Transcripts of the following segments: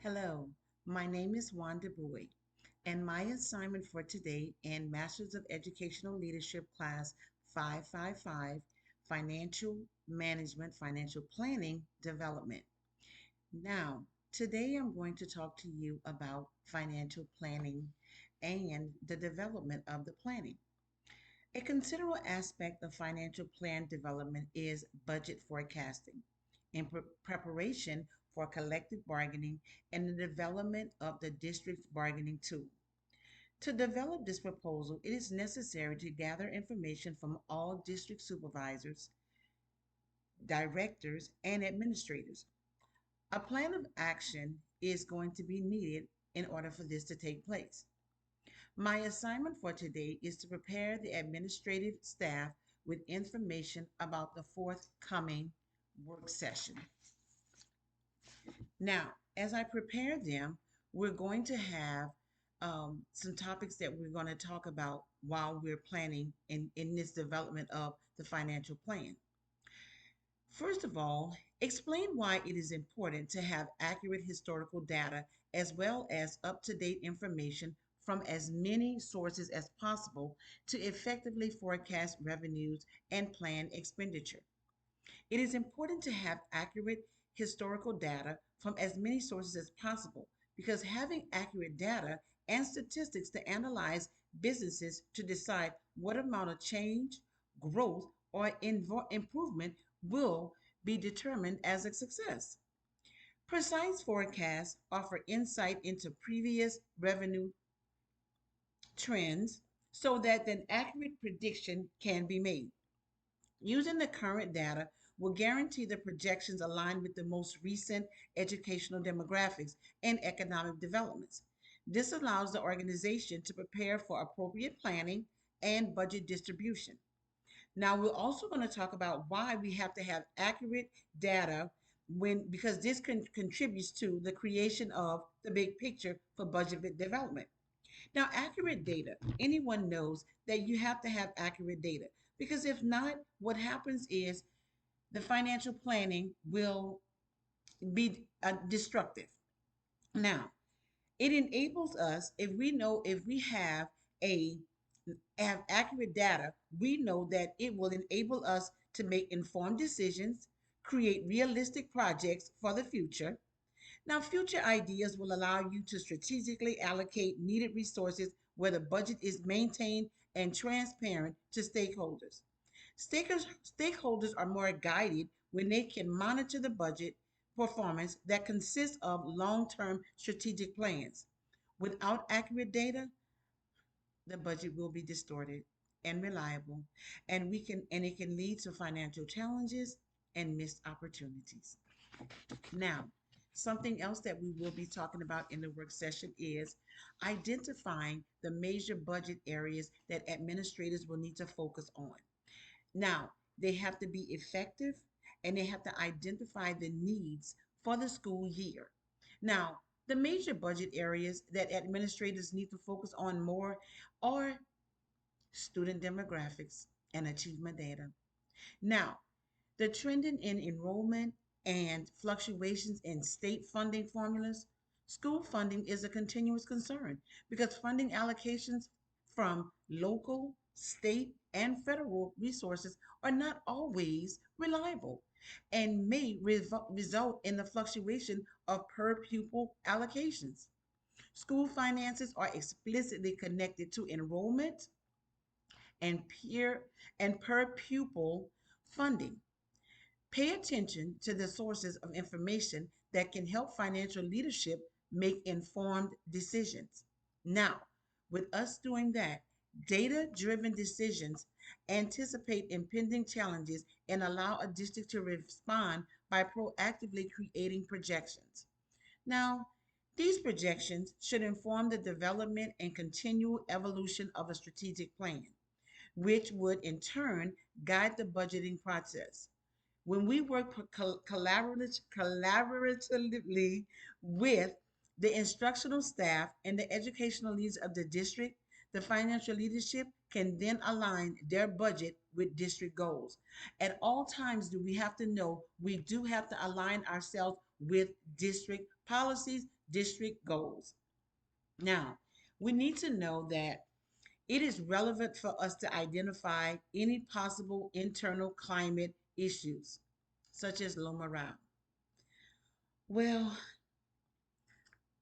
Hello, my name is Wanda Boyd, and my assignment for today in Masters of Educational Leadership Class 555 Financial Management, Financial Planning Development. Now, today I'm going to talk to you about financial planning and the development of the planning. A considerable aspect of financial plan development is budget forecasting in preparation for collective bargaining and the development of the district's bargaining tool. To develop this proposal, it is necessary to gather information from all district supervisors, directors, and administrators. A plan of action is going to be needed in order for this to take place. My assignment for today is to prepare the administrative staff with information about the forthcoming work session. Now, as I prepare them, we're going to have some topics that we're going to talk about while we're planning in this development of the financial plan. First of all, explain why it is important to have accurate historical data as well as up to date information from as many sources as possible to effectively forecast revenues and plan expenditure. It is important to have accurate historical data from as many sources as possible because having accurate data and statistics to analyze businesses to decide what amount of change, growth, or improvement will be determined as a success. Precise forecasts offer insight into previous revenue trends so that an accurate prediction can be made. Using the current data will guarantee the projections align with the most recent educational demographics and economic developments. This allows the organization to prepare for appropriate planning and budget distribution. Now, we're also going to talk about why we have to have accurate data because this contributes to the creation of the big picture for budget development. Now, accurate data, anyone knows that you have to have accurate data because if not, what happens is the financial planning will be destructive. Now, it enables us if we a have accurate data, we know that it will enable us to make informed decisions, create realistic projects for the future. Now, future ideas will allow you to strategically allocate needed resources where the budget is maintained and transparent to stakeholders. Stakeholders are more guided when they can monitor the budget performance that consists of long term strategic plans. Without accurate data, the budget will be distorted and reliable, and it can lead to financial challenges and missed opportunities. Now, something else that we will be talking about in the work session is identifying the major budget areas that administrators will need to focus on. Now, they have to be effective and they have to identify the needs for the school year. Now, the major budget areas that administrators need to focus on more are student demographics and achievement data. Now, the trending in enrollment and fluctuations in state funding formulas, school funding is a continuous concern because funding allocations from local, state, and federal resources are not always reliable and may result in the fluctuation of per pupil allocations. School finances are explicitly connected to enrollment and peer and per pupil funding. Pay attention to the sources of information that can help financial leadership make informed decisions. Now, with us doing that, data driven decisions anticipate impending challenges and allow a district to respond by proactively creating projections. Now, these projections should inform the development and continual evolution of a strategic plan, which would in turn guide the budgeting process. When we work collaboratively with the instructional staff and the educational leaders of the district, the financial leadership can then align their budget with district goals. At all times, do we have to know we do have to align ourselves with district policies, district goals. Now, we need to know that it is relevant for us to identify any possible internal climate issues, such as low morale. Well,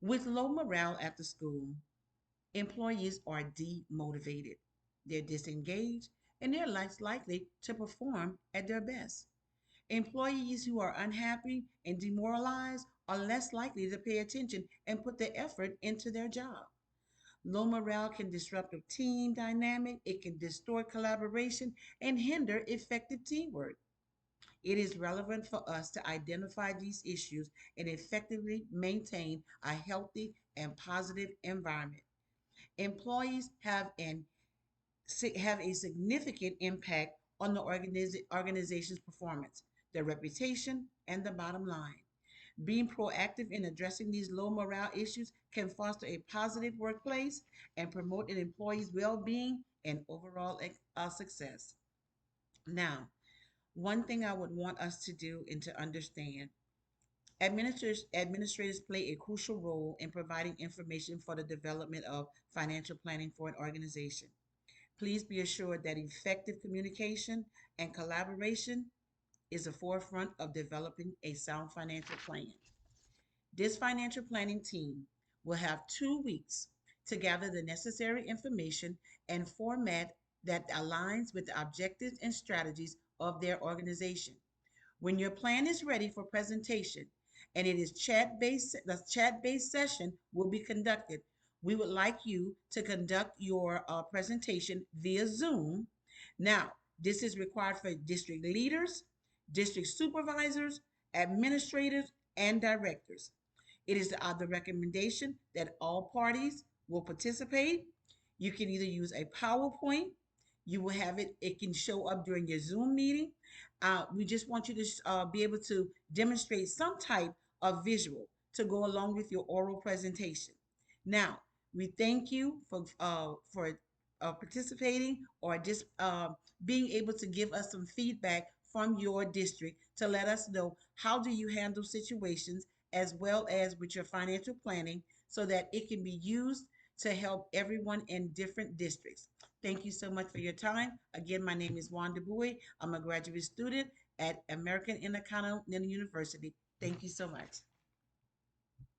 with low morale at the school, employees are demotivated, they're disengaged, and they're less likely to perform at their best. Employees who are unhappy and demoralized are less likely to pay attention and put the effort into their job. Low morale can disrupt a team dynamic, it can distort collaboration, and hinder effective teamwork. It is relevant for us to identify these issues and effectively maintain a healthy and positive environment. Employees have a significant impact on the organization's performance, their reputation, and the bottom line. Being proactive in addressing these low morale issues can foster a positive workplace and promote an employee's well being and overall success. Now, one thing I would want us to do and to understand, administrators play a crucial role in providing information for the development of financial planning for an organization. Please be assured that effective communication and collaboration is the forefront of developing a sound financial plan. This financial planning team will have 2 weeks to gather the necessary information and format that aligns with the objectives and strategies of their organization. When your plan is ready for presentation and it is chat-based, the chat-based session will be conducted. We would like you to conduct your presentation via Zoom. Now, this is required for district leaders, district supervisors, administrators, and directors. It is the recommendation that all parties will participate. You can either use a PowerPoint, you will have it, it can show up during your Zoom meeting. We just want you to be able to demonstrate some type of visual to go along with your oral presentation. Now, we thank you for participating or just being able to give us some feedback from your district to let us know how do you handle situations as well as with your financial planning so that it can be used to help everyone in different districts. Thank you so much for your time. Again, my name is Wanda Bowie. I'm a graduate student at American Intercontinental University. Thank you so much.